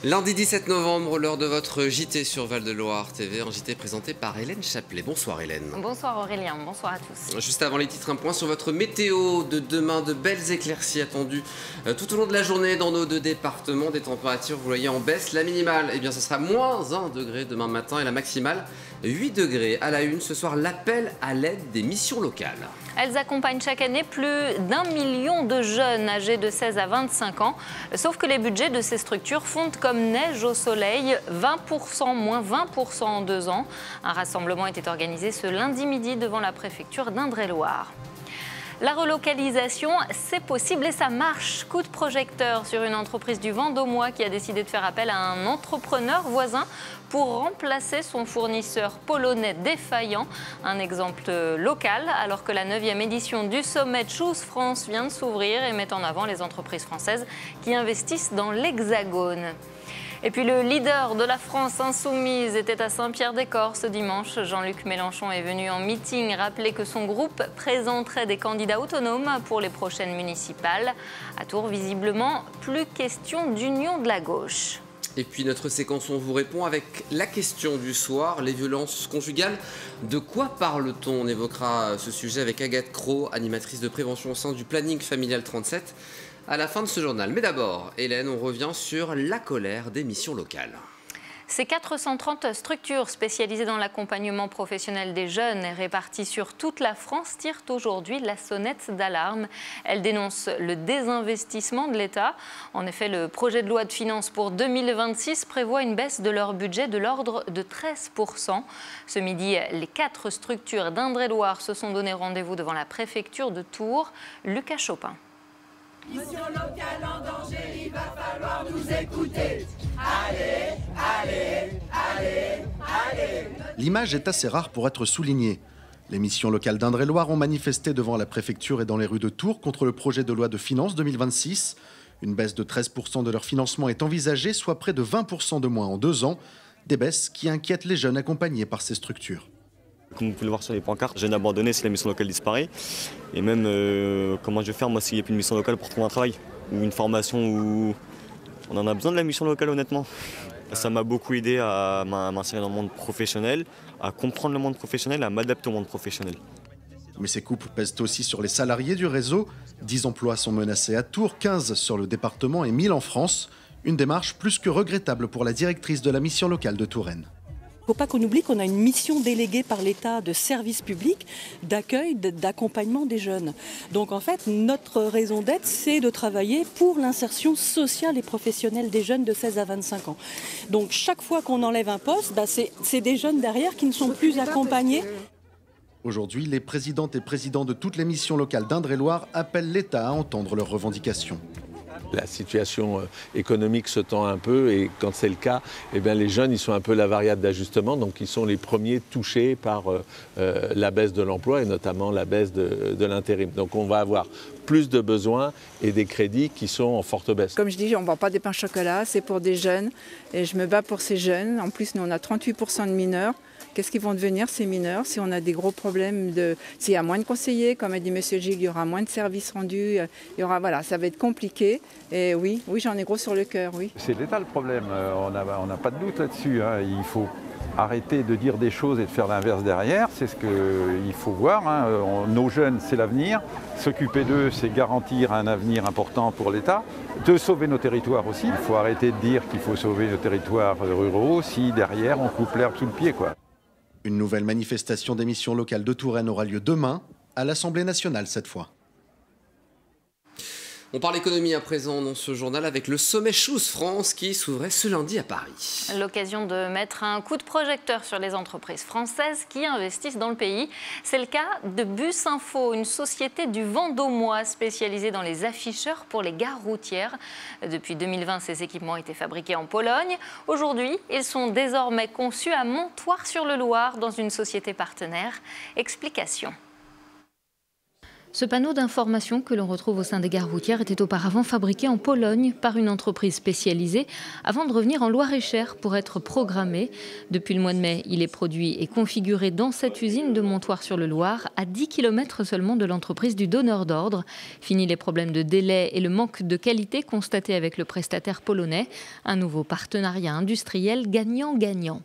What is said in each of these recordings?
Lundi 17 novembre, lors de votre JT sur Val-de-Loire TV, un JT présenté par Hélène Chaplet. Bonsoir Hélène. Bonsoir Aurélien, bonsoir à tous. Juste avant les titres, un point sur votre météo de demain. De belles éclaircies attendues tout au long de la journée dans nos deux départements. Des températures, vous voyez, en baisse. La minimale, eh bien, ce sera moins 1 degré demain matin et la maximale 8 degrés. À la une, ce soir, l'appel à l'aide des missions locales. Elles accompagnent chaque année plus d'1 million de jeunes âgés de 16 à 25 ans. Sauf que les budgets de ces structures fondent comme neige au soleil, 20%, moins 20% en 2 ans. Un rassemblement était organisé ce lundi midi devant la préfecture d'Indre-et-Loire. La relocalisation, c'est possible et ça marche. Coup de projecteur sur une entreprise du Vendômois qui a décidé de faire appel à un entrepreneur voisin pour remplacer son fournisseur polonais défaillant. Un exemple local, alors que la 9e édition du sommet Choose France vient de s'ouvrir et met en avant les entreprises françaises qui investissent dans l'Hexagone. Et puis le leader de la France insoumise était à Saint-Pierre-des-Corps ce dimanche. Jean-Luc Mélenchon est venu en meeting rappeler que son groupe présenterait des candidats autonomes pour les prochaines municipales. À Tours, visiblement, plus question d'union de la gauche. Et puis notre séquence, on vous répond avec la question du soir, les violences conjugales. De quoi parle-t-on? On évoquera ce sujet avec Agathe Cros, animatrice de prévention au sein du Planning Familial 37, à la fin de ce journal. Mais d'abord, Hélène, on revient sur la colère des missions locales. Ces 430 structures spécialisées dans l'accompagnement professionnel des jeunes et réparties sur toute la France tirent aujourd'hui la sonnette d'alarme. Elles dénoncent le désinvestissement de l'État. En effet, le projet de loi de finances pour 2026 prévoit une baisse de leur budget de l'ordre de 13%. Ce midi, les 4 structures d'Indre-et-Loire se sont donné rendez-vous devant la préfecture de Tours. Lucas Chopin. Mission locale en danger, il va falloir nous écouter. Allez, allez, allez, allez. L'image est assez rare pour être soulignée. Les missions locales d'Indre-et-Loire ont manifesté devant la préfecture et dans les rues de Tours contre le projet de loi de finances 2026. Une baisse de 13% de leur financement est envisagée, soit près de 20% de moins en 2 ans. Des baisses qui inquiètent les jeunes accompagnés par ces structures. Comme vous pouvez le voir sur les pancartes, jeunes abandonnés si la mission locale disparaît. Et même comment je vais faire moi s'il n'y a plus de mission locale pour trouver un travail ou une formation où on en a besoin de la mission locale honnêtement. Ça m'a beaucoup aidé à m'insérer dans le monde professionnel, à comprendre le monde professionnel, à m'adapter au monde professionnel. Mais ces coupes pèsent aussi sur les salariés du réseau. 10 emplois sont menacés à Tours, 15 sur le département et 1000 en France. Une démarche plus que regrettable pour la directrice de la mission locale de Touraine. Il ne faut pas qu'on oublie qu'on a une mission déléguée par l'État de service public, d'accueil, d'accompagnement des jeunes. Donc en fait, notre raison d'être, c'est de travailler pour l'insertion sociale et professionnelle des jeunes de 16 à 25 ans. Donc chaque fois qu'on enlève un poste, c'est des jeunes derrière qui ne sont plus accompagnés. Aujourd'hui, les présidentes et présidents de toutes les missions locales d'Indre-et-Loire appellent l'État à entendre leurs revendications. La situation économique se tend un peu et quand c'est le cas, eh bien, les jeunes ils sont un peu la variable d'ajustement, donc ils sont les premiers touchés par la baisse de l'emploi et notamment la baisse de l'intérim. Donc on va avoir plus de besoins et des crédits qui sont en forte baisse. Comme je dis, on ne vend pas des pains au chocolat, c'est pour des jeunes et je me bats pour ces jeunes. En plus, nous on a 38% de mineurs. Qu'est-ce qu'ils vont devenir ces mineurs si on a des gros problèmes s'il y a moins de conseillers, comme a dit M. Gilles, il y aura moins de services rendus, il y aura, voilà, ça va être compliqué. Et oui, j'en ai gros sur le cœur, oui. C'est l'État le problème, on n'a pas de doute là-dessus. Hein. Il faut arrêter de dire des choses et de faire l'inverse derrière, c'est ce qu'il faut voir. Hein. Nos jeunes, c'est l'avenir. S'occuper d'eux, c'est garantir un avenir important pour l'État. De sauver nos territoires aussi. Il faut arrêter de dire qu'il faut sauver nos territoires ruraux si derrière on coupe l'herbe sous le pied, quoi. Une nouvelle manifestation des missions locales de Touraine aura lieu demain, à l'Assemblée nationale cette fois. On parle économie à présent dans ce journal avec le sommet Choose France qui s'ouvrait ce lundi à Paris. L'occasion de mettre un coup de projecteur sur les entreprises françaises qui investissent dans le pays. C'est le cas de Bus Info, une société du Vendômois spécialisée dans les afficheurs pour les gares routières. Depuis 2020, ces équipements étaient fabriqués en Pologne. Aujourd'hui, ils sont désormais conçus à Montoire-sur-le-Loir dans une société partenaire. Explication. Ce panneau d'information que l'on retrouve au sein des gares routières était auparavant fabriqué en Pologne par une entreprise spécialisée avant de revenir en Loir-et-Cher pour être programmé. Depuis le mois de mai, il est produit et configuré dans cette usine de Montoire-sur-le-Loir, à 10 km seulement de l'entreprise du donneur d'ordre. Fini les problèmes de délai et le manque de qualité constatés avec le prestataire polonais. Un nouveau partenariat industriel gagnant-gagnant.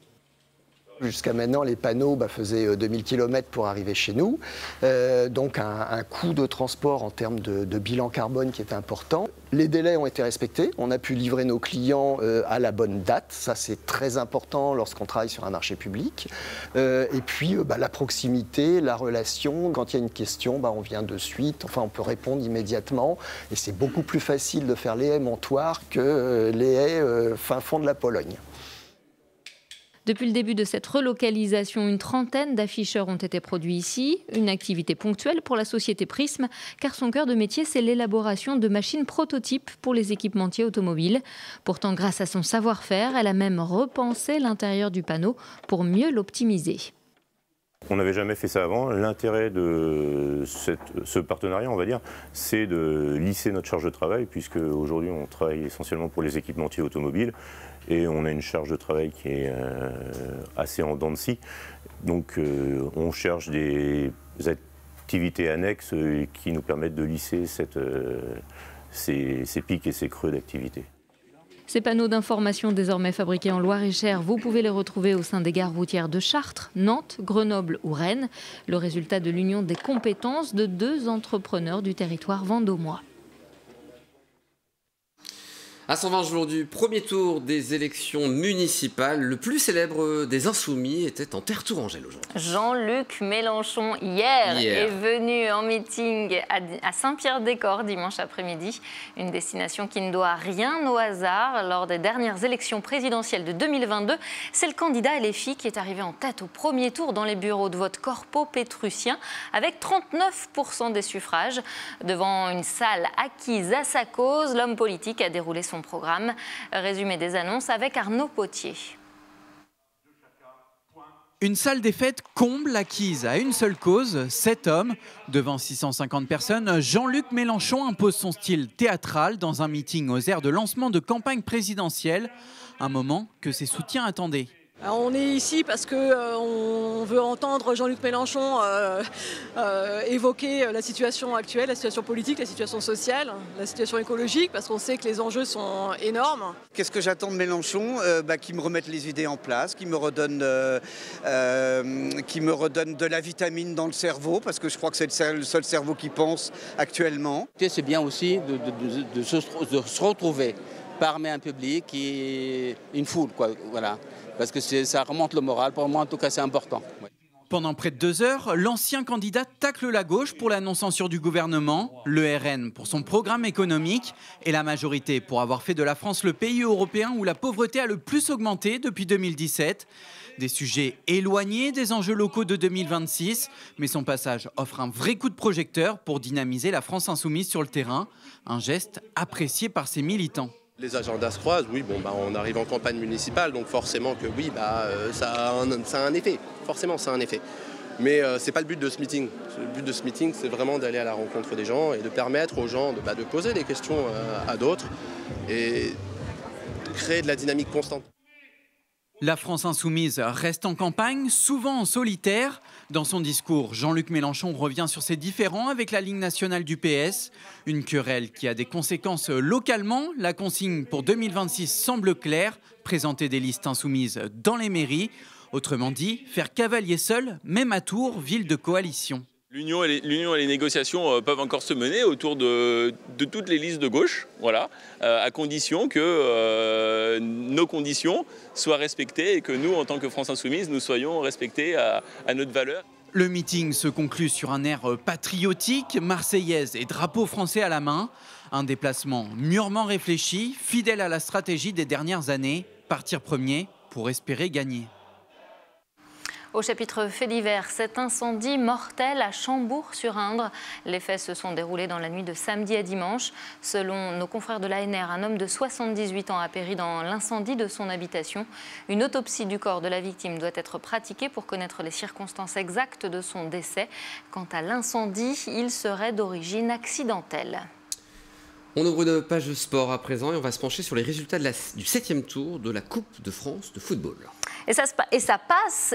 Jusqu'à maintenant, les panneaux faisaient 2000 km pour arriver chez nous, donc un coût de transport en termes de bilan carbone qui est important. Les délais ont été respectés, on a pu livrer nos clients à la bonne date, ça c'est très important lorsqu'on travaille sur un marché public. Et puis la proximité, la relation, quand il y a une question, on vient de suite, on peut répondre immédiatement. Et c'est beaucoup plus facile de faire les haies Montoire que les haies fin fond de la Pologne. Depuis le début de cette relocalisation, une trentaine d'afficheurs ont été produits ici. Une activité ponctuelle pour la société Prism, car son cœur de métier, c'est l'élaboration de machines prototypes pour les équipementiers automobiles. Pourtant, grâce à son savoir-faire, elle a même repensé l'intérieur du panneau pour mieux l'optimiser. On n'avait jamais fait ça avant. L'intérêt de ce partenariat, on va dire, c'est de lisser notre charge de travail, puisque aujourd'hui on travaille essentiellement pour les équipementiers automobiles et on a une charge de travail qui est assez en dents de scie. Donc on cherche des activités annexes qui nous permettent de lisser ces pics et ces creux d'activité. Ces panneaux d'information désormais fabriqués en Loir-et-Cher, vous pouvez les retrouver au sein des gares routières de Chartres, Nantes, Grenoble ou Rennes. Le résultat de l'union des compétences de 2 entrepreneurs du territoire vendômois. À 120 jours du premier tour des élections municipales, le plus célèbre des Insoumis était en terre tourangelle aujourd'hui. Jean-Luc Mélenchon, hier, est venu en meeting à Saint-Pierre-des-Corps dimanche après-midi. Une destination qui ne doit rien au hasard. Lors des dernières élections présidentielles de 2022, c'est le candidat LFI qui est arrivé en tête au premier tour dans les bureaux de vote corpo-pétrusiens avec 39% des suffrages. Devant une salle acquise à sa cause, l'homme politique a déroulé son programme. Résumé des annonces avec Arnaud Potier. Une salle des fêtes comble acquise à une seule cause, 7 hommes. Devant 650 personnes, Jean-Luc Mélenchon impose son style théâtral dans un meeting aux airs de lancement de campagne présidentielle. Un moment que ses soutiens attendaient. Alors on est ici parce qu'on veut entendre Jean-Luc Mélenchon évoquer la situation actuelle, la situation politique, la situation sociale, la situation écologique, parce qu'on sait que les enjeux sont énormes. Qu'est-ce que j'attends de Mélenchon ? Qu'il me remette les idées en place, qu'il me redonne de la vitamine dans le cerveau, parce que je crois que c'est le seul cerveau qui pense actuellement. C'est bien aussi de se retrouver parmi un public et une foule, voilà. Parce que ça remonte le moral, pour moi en tout cas c'est important. Ouais. Pendant près de 2 heures, l'ancien candidat tacle la gauche pour la non-censure du gouvernement, le RN pour son programme économique et la majorité pour avoir fait de la France le pays européen où la pauvreté a le plus augmenté depuis 2017. Des sujets éloignés des enjeux locaux de 2026, mais son passage offre un vrai coup de projecteur pour dynamiser la France insoumise sur le terrain, un geste apprécié par ses militants. Les agendas se croisent, oui, on arrive en campagne municipale, donc forcément que oui, ça a un effet, forcément ça a un effet. Mais c'est pas le but de ce meeting. Le but de ce meeting, c'est vraiment d'aller à la rencontre des gens et de permettre aux gens de poser des questions à d'autres et de créer de la dynamique constante. La France insoumise reste en campagne, souvent en solitaire. Dans son discours, Jean-Luc Mélenchon revient sur ses différends avec la ligne nationale du PS. Une querelle qui a des conséquences localement. La consigne pour 2026 semble claire, présenter des listes insoumises dans les mairies. Autrement dit, faire cavalier seul, même à Tours, ville de coalition. L'union et les négociations peuvent encore se mener autour de toutes les listes de gauche, voilà, à condition que nos conditions soient respectées et que nous, en tant que France Insoumise, nous soyons respectés à notre valeur. Le meeting se conclut sur un air patriotique, marseillaise et drapeau français à la main. Un déplacement mûrement réfléchi, fidèle à la stratégie des dernières années, partir premier pour espérer gagner. Au chapitre fait divers, cet incendie mortel à Chambourg-sur-Indre. Les faits se sont déroulés dans la nuit de samedi à dimanche. Selon nos confrères de l'ANR, un homme de 78 ans a péri dans l'incendie de son habitation. Une autopsie du corps de la victime doit être pratiquée pour connaître les circonstances exactes de son décès. Quant à l'incendie, il serait d'origine accidentelle. On ouvre une page de sport à présent et on va se pencher sur les résultats du 7e tour de la Coupe de France de football. Et ça passe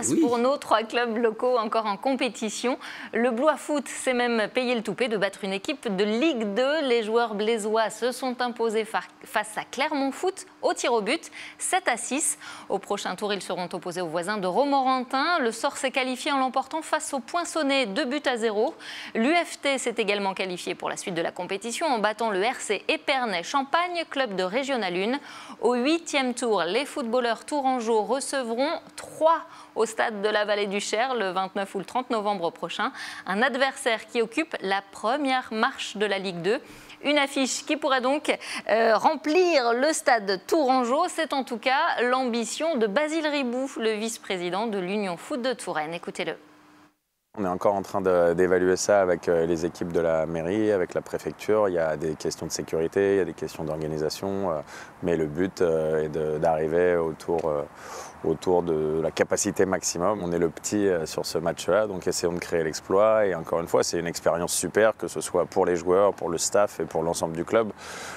Oui. pour nos 3 clubs locaux encore en compétition. Le Blois Foot s'est même payé le toupet de battre une équipe de Ligue 2. Les joueurs blésois se sont imposés face à Clermont Foot au tir au but, 7-6. Au prochain tour, ils seront opposés aux voisins de Romorantin. Le sort s'est qualifié en l'emportant face au Poinçonnet 2-0. L'UFT s'est également qualifié pour la suite de la compétition en battant le RC Épernay-Champagne, club de Régional 1. Au 8e tour, les footballeurs tourangeaux recevront 3 au stade de la Vallée du Cher le 29 ou le 30 novembre prochain. Un adversaire qui occupe la première marche de la Ligue 2. Une affiche qui pourrait donc remplir le stade tourangeau. C'est en tout cas l'ambition de Basile Ribou, le vice-président de l'Union Foot de Touraine. Écoutez-le. On est encore en train d'évaluer ça avec les équipes de la mairie, avec la préfecture. Il y a des questions de sécurité, il y a des questions d'organisation, mais le but est d'arriver autour de la capacité maximum. On est le petit sur ce match-là, donc essayons de créer l'exploit. Et encore une fois, c'est une expérience super, que ce soit pour les joueurs, pour le staff et pour l'ensemble du club.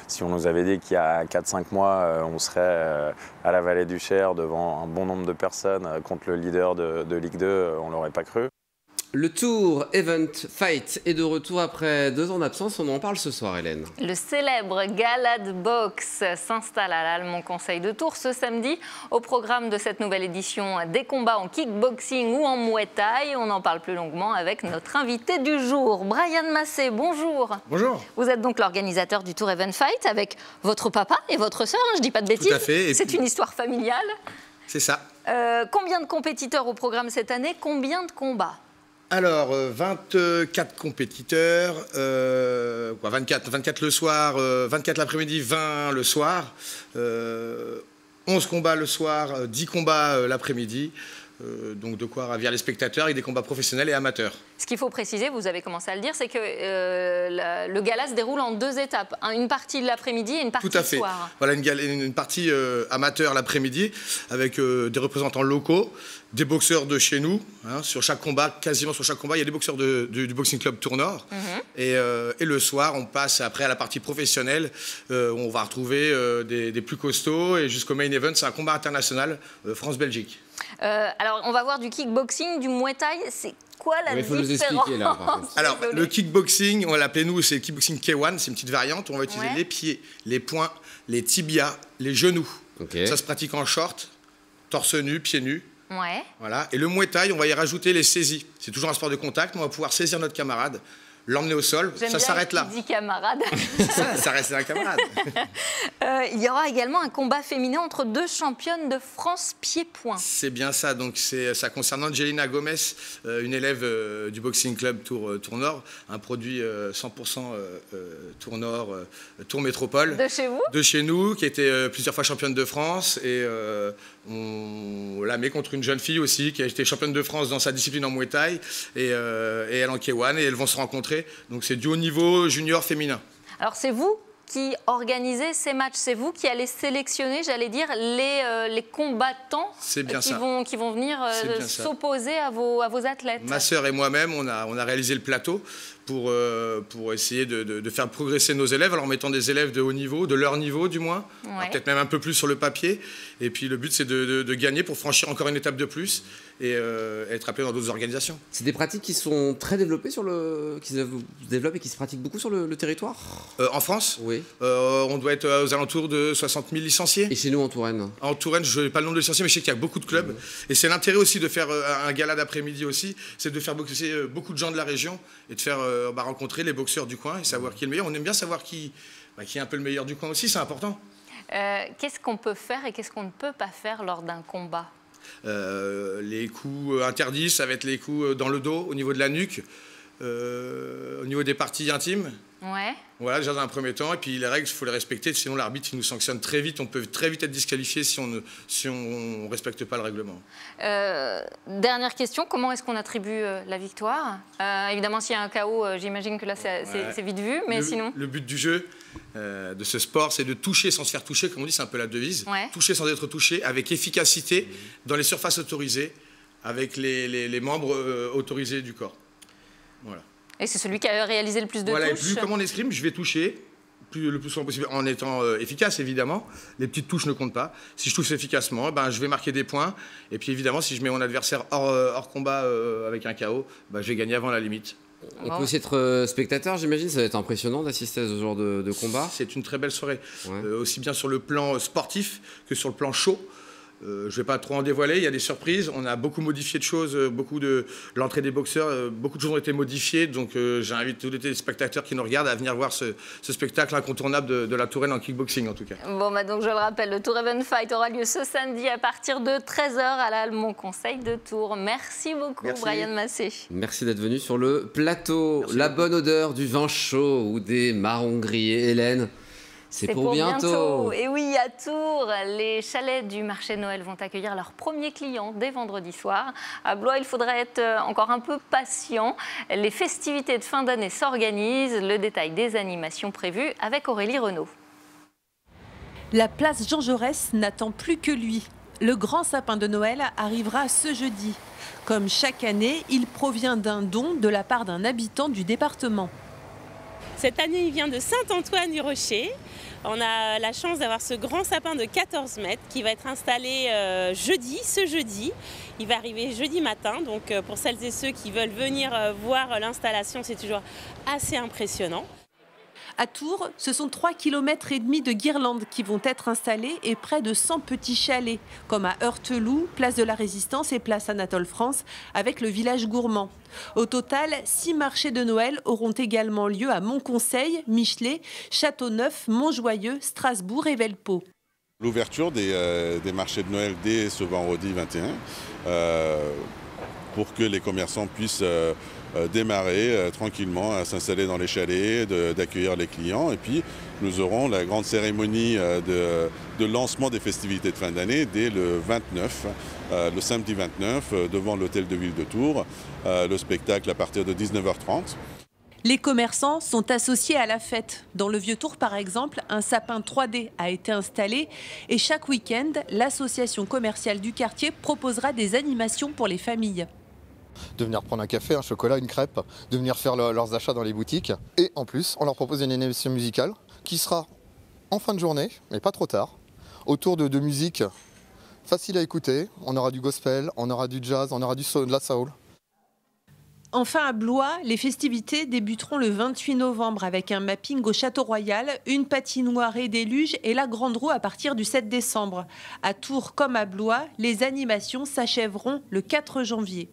Si on nous avait dit qu'il y a 4-5 mois, on serait à la Vallée du Cher devant un bon nombre de personnes contre le leader de Ligue 2, on ne l'aurait pas cru. Le Tour Event Fight est de retour après 2 ans d'absence. On en parle ce soir, Hélène. Le célèbre gala de boxe s'installe à l'Allemand Conseil de Tours ce samedi. Au programme de cette nouvelle édition, des combats en kickboxing ou en muay thai. On en parle plus longuement avec notre invité du jour, Brian Massé. Bonjour. Bonjour. Vous êtes donc l'organisateur du Tour Event Fight avec votre papa et votre sœur, je ne dis pas de bêtises. Tout à fait. C'est une histoire familiale. C'est ça. Combien de compétiteurs au programme cette année? Combien de combats? Alors, 24 compétiteurs, 24 le soir, 24 l'après-midi, 20 le soir, 11 combats le soir, 10 combats l'après-midi. Donc de quoi ravir les spectateurs avec des combats professionnels et amateurs. Ce qu'il faut préciser, vous avez commencé à le dire, c'est que le gala se déroule en 2 étapes. Une partie l'après-midi et une partie Tout à le fait. soir. Voilà une partie amateur l'après-midi avec des représentants locaux, des boxeurs de chez nous. Hein, sur chaque combat, quasiment sur chaque combat, il y a des boxeurs du Boxing Club Tour Nord. Et le soir, on passe après à la partie professionnelle. Où on va retrouver des plus costauds et jusqu'au main event, c'est un combat international France-Belgique. Alors, on va voir du kickboxing, du muay thai. C'est quoi la différence? Il faut nous expliquer là. Alors, le kickboxing, on l'appelait nous, c'est le kickboxing K1, c'est une petite variante. On va utiliser les pieds, les poings, les tibias, les genoux. Ça se pratique en short, torse nu, pieds nus. Ouais. Voilà. Et le muay thai, on va y rajouter les saisies. C'est toujours un sport de contact, mais on va pouvoir saisir notre camarade, l'emmener au sol, ça s'arrête là. Dit camarade. Ça reste un camarade. Il y aura également un combat féminin entre 2 championnes de France pied-point. C'est bien ça. Donc ça concerne Angelina Gomez, une élève du Boxing Club Tour Nord, un produit 100% Tour Nord, Tour Métropole. De chez vous? De chez nous, qui était plusieurs fois championne de France. Et on la met contre une jeune fille aussi, qui a été championne de France dans sa discipline en Muay Thai, et elle en K1, et elles vont se rencontrer. Donc c'est du haut niveau junior féminin. Alors c'est vous qui organisez ces matchs, c'est vous qui allez sélectionner, j'allais dire, les combattants qui vont venir s'opposer à vos athlètes. Ma sœur et moi-même, on a réalisé le plateau pour essayer de faire progresser nos élèves, en leur mettant des élèves de haut niveau, de leur niveau du moins, peut-être même un peu plus sur le papier. Et puis le but, c'est de gagner pour franchir encore une étape de plus et être appelé dans d'autres organisations. C'est des pratiques qui sont très développées qui se développent et qui se pratiquent beaucoup sur le territoire. En France, oui. On doit être aux alentours de 60 000 licenciés. Et chez nous en Touraine? En Touraine, je n'ai pas le nombre de licenciés, mais je sais qu'il y a beaucoup de clubs. Et c'est l'intérêt aussi de faire un gala d'après-midi aussi, c'est de faire boxer beaucoup de gens de la région et de faire rencontrer les boxeurs du coin et savoir qui est le meilleur. On aime bien savoir qui est un peu le meilleur du coin aussi, c'est important. Qu'est-ce qu'on peut faire et qu'est-ce qu'on ne peut pas faire lors d'un combat? Les coups interdits, ça va être les coups dans le dos, au niveau de la nuque, au niveau des parties intimes, Ouais. Voilà, déjà dans un premier temps. Et puis les règles, il faut les respecter. Sinon, l'arbitre, il nous sanctionne très vite. On peut très vite être disqualifié si on ne respecte pas le règlement. Dernière question, comment est-ce qu'on attribue la victoire? Évidemment, s'il y a un KO, j'imagine que là, c'est vite vu. Mais sinon... Le but du jeu, de ce sport, c'est de toucher sans se faire toucher. Comme on dit, c'est un peu la devise. Ouais. Toucher sans être touché, avec efficacité, dans les surfaces autorisées, avec les membres autorisés du corps. Voilà. Et c'est celui qui a réalisé le plus de touches. Et plus comme en escrime, je vais toucher le plus souvent possible en étant efficace, évidemment. Les petites touches ne comptent pas. Si je touche efficacement, je vais marquer des points. Et puis évidemment, si je mets mon adversaire hors combat avec un KO, je vais gagner avant la limite. On peut aussi être spectateur, j'imagine. Ça va être impressionnant d'assister à ce genre de combat. C'est une très belle soirée, aussi bien sur le plan sportif que sur le plan show. Je ne vais pas trop en dévoiler, il y a des surprises. On a beaucoup modifié de choses, l'entrée des boxeurs, beaucoup de choses ont été modifiées. Donc j'invite tous les téléspectateurs qui nous regardent à venir voir ce spectacle incontournable de la Touraine en kickboxing en tout cas. Bon, donc je le rappelle, le Tour Even Fight aura lieu ce samedi à partir de 13h à l'Almont Conseil de Tours. Merci beaucoup, Brian Massé. Merci d'être venu sur le plateau. Merci. La bonne odeur du vin chaud ou des marrons grillés. Hélène, c'est pour bientôt. Et oui, à Tours, les chalets du marché de Noël vont accueillir leurs premiers clients dès vendredi soir. À Blois, il faudra être encore un peu patient. Les festivités de fin d'année s'organisent. Le détail des animations prévues avec Aurélie Renaud. La place Jean Jaurès n'attend plus que lui. Le grand sapin de Noël arrivera ce jeudi. Comme chaque année, il provient d'un don de la part d'un habitant du département. Cette année, il vient de Saint-Antoine-du-Rocher. On a la chance d'avoir ce grand sapin de 14 mètres qui va être installé ce jeudi. Il va arriver jeudi matin, donc pour celles et ceux qui veulent venir voir l'installation, c'est toujours assez impressionnant. À Tours, ce sont 3,5 km de guirlandes qui vont être installées et près de 100 petits chalets, comme à Heurteloup, place de la Résistance et place Anatole France, avec le village gourmand. Au total, 6 marchés de Noël auront également lieu à Montconseil, Michelet, Châteauneuf, Montjoyeux, Strasbourg et Velpeau. L'ouverture des marchés de Noël dès ce vendredi 21 pour que les commerçants puissent démarrer tranquillement à s'installer dans les chalets, d'accueillir les clients. Et puis nous aurons la grande cérémonie de lancement des festivités de fin d'année dès le 29, le samedi 29, devant l'hôtel de ville de Tours. Le spectacle à partir de 19h30. Les commerçants sont associés à la fête. Dans le Vieux-Tour, par exemple, un sapin 3D a été installé et chaque week-end, l'association commerciale du quartier proposera des animations pour les familles. De venir prendre un café, un chocolat, une crêpe, de venir faire leurs achats dans les boutiques. Et en plus, on leur propose une animation musicale qui sera en fin de journée, mais pas trop tard, autour de musique facile à écouter. On aura du gospel, on aura du jazz, on aura de la soul. Enfin, à Blois, les festivités débuteront le 28 novembre avec un mapping au Château Royal, une patinoire et des luges et la grande roue à partir du 7 décembre. À Tours comme à Blois, les animations s'achèveront le 4 janvier.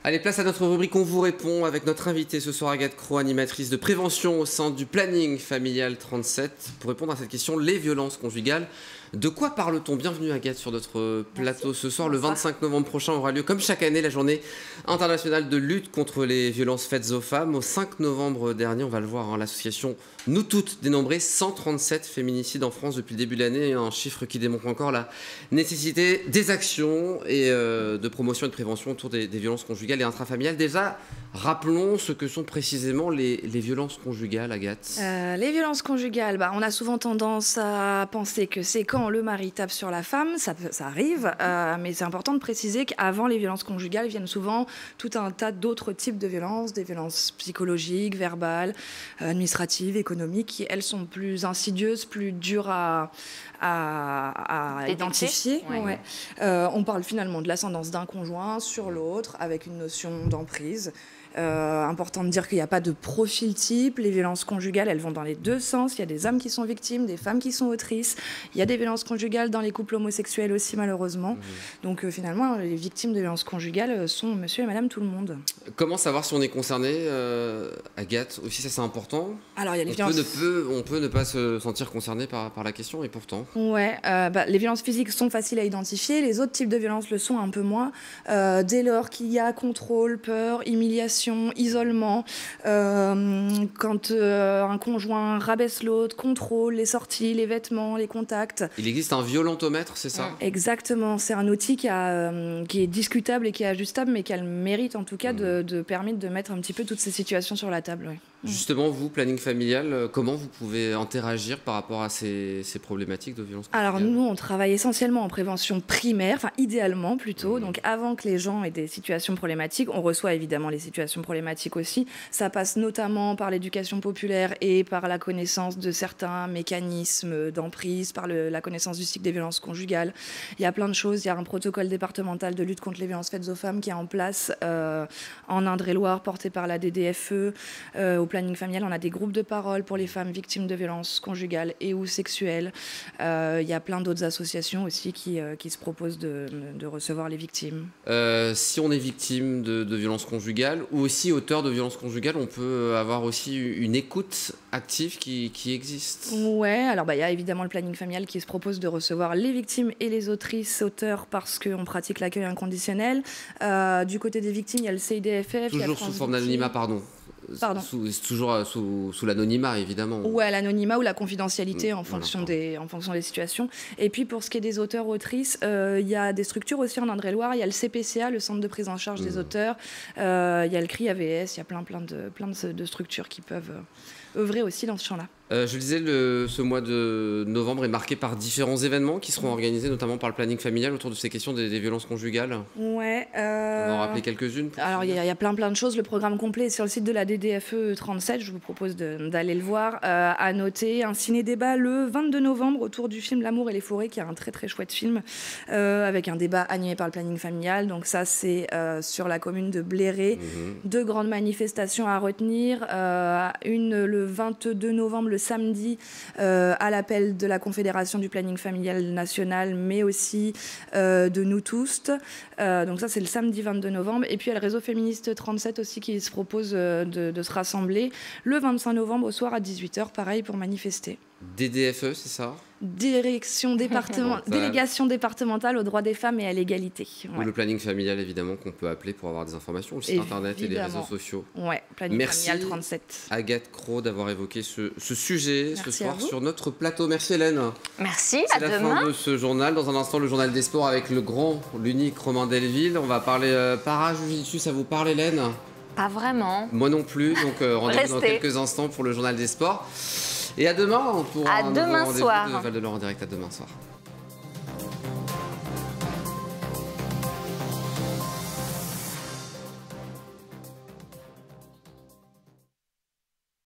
Allez, place à notre rubrique On vous répond avec notre invitée ce soir, Agathe Cros, animatrice de prévention au sein du planning familial 37. Pour répondre à cette question, les violences conjugales. De quoi parle-t-on? Bienvenue Agathe sur notre plateau ce soir. Le 25 novembre prochain aura lieu, comme chaque année, la journée internationale de lutte contre les violences faites aux femmes. Au 5 novembre dernier, on va le voir, l'association Nous Toutes dénombrait 137 féminicides en France depuis le début de l'année. Un chiffre qui démontre encore la nécessité des actions et de promotion et de prévention autour des violences conjugales et intrafamiliales. Déjà, rappelons ce que sont précisément les violences conjugales, Agathe. Les violences conjugales, on a souvent tendance à penser que c'est quand le mari tape sur la femme, ça arrive, mais c'est important de préciser qu'avant les violences conjugales viennent souvent tout un tas d'autres types de violences, des violences psychologiques, verbales, administratives, économiques, qui elles sont plus insidieuses, plus dures à identifier. Ouais. On parle finalement de l'ascendance d'un conjoint sur l'autre avec une notion d'emprise. Important de dire qu'il n'y a pas de profil type. Les violences conjugales, elles vont dans les deux sens. Il y a des hommes qui sont victimes, des femmes qui sont autrices. Il y a des violences violences conjugales dans les couples homosexuels aussi, malheureusement. Donc finalement, les victimes de violences conjugales sont monsieur et madame tout le monde. Comment savoir si on est concerné, Agathe? Aussi, ça c'est important. Alors, il y a les on peut ne pas se sentir concerné par la question, et pourtant. Ouais, les violences physiques sont faciles à identifier, les autres types de violences le sont un peu moins. Dès lors qu'il y a contrôle, peur, humiliation, isolement, quand un conjoint rabaisse l'autre, contrôle les sorties, les vêtements, les contacts. Il existe un violentomètre, c'est ça? Exactement, c'est un outil qui est discutable et qui est ajustable, mais qui a le mérite en tout cas de permettre de mettre un petit peu toutes ces situations sur la table. Ouais. Justement, vous, planning familial, comment vous pouvez interagir par rapport à ces problématiques de violence conjugale? Alors nous, on travaille essentiellement en prévention primaire, enfin idéalement plutôt, donc avant que les gens aient des situations problématiques. On reçoit évidemment les situations problématiques aussi. Ça passe notamment par l'éducation populaire et par la connaissance de certains mécanismes d'emprise, par la connaissance du cycle des violences conjugales. Il y a plein de choses. Il y a un protocole départemental de lutte contre les violences faites aux femmes qui est en place en Indre-et-Loire, porté par la DDFE. Au planning familial, on a des groupes de parole pour les femmes victimes de violences conjugales et ou sexuelles. Il y a plein d'autres associations aussi qui se proposent de recevoir les victimes. Si on est victime de violences conjugales ou aussi auteur de violences conjugales, on peut avoir aussi une écoute active qui existe. Ouais, alors il y a évidemment le planning familial qui se propose de recevoir les victimes et les autrices, auteurs, parce qu'on pratique l'accueil inconditionnel. Du côté des victimes, il y a le CIDFF. Toujours sous forme d'anonymat, pardon. Toujours sous l'anonymat, évidemment. Ouais, l'anonymat ou la confidentialité en fonction des situations. Et puis pour ce qui est des auteurs-autrices, il y a des structures aussi en Indre-et-Loire. Il y a le CPCA, le Centre de prise en charge des auteurs. Il y a le CRI AVS. Il y a plein de structures qui peuvent œuvrer aussi dans ce champ-là. Je le disais, ce mois de novembre est marqué par différents événements qui seront organisés notamment par le planning familial autour de ces questions des violences conjugales. Ouais. On va en rappeler quelques-unes. Alors il y a plein de choses. Le programme complet est sur le site de la DDFE 37. Je vous propose d'aller le voir. À noter un ciné-débat le 22 novembre autour du film L'amour et les forêts, qui est un très très chouette film avec un débat animé par le planning familial. Donc ça c'est sur la commune de Bléré. Deux grandes manifestations à retenir. Une le 22 novembre, le samedi, à l'appel de la Confédération du planning familial national, mais aussi de nous tous. Donc ça, c'est le samedi 22 novembre. Et puis, il y a le réseau féministe 37 aussi qui se propose de se rassembler le 25 novembre au soir à 18h, pareil, pour manifester. DDFE, c'est ça? Délégation départementale aux droits des femmes et à l'égalité. Ou le planning familial, évidemment, qu'on peut appeler pour avoir des informations, le site internet et les réseaux sociaux. Ouais, planning familial 37. Merci Agathe Cros d'avoir évoqué ce sujet ce soir sur notre plateau. Merci Hélène. Merci, à demain. C'est la fin de ce journal. Dans un instant, le journal des sports avec le grand, l'unique Romain Delville. On va parler para-jiu-jitsu. Ça vous parle, Hélène? Pas vraiment. Moi non plus, donc rendez-vous dans quelques instants pour le journal des sports. Et à demain pour un nouveau rendez-vous de Val de Loire en direct. À demain soir.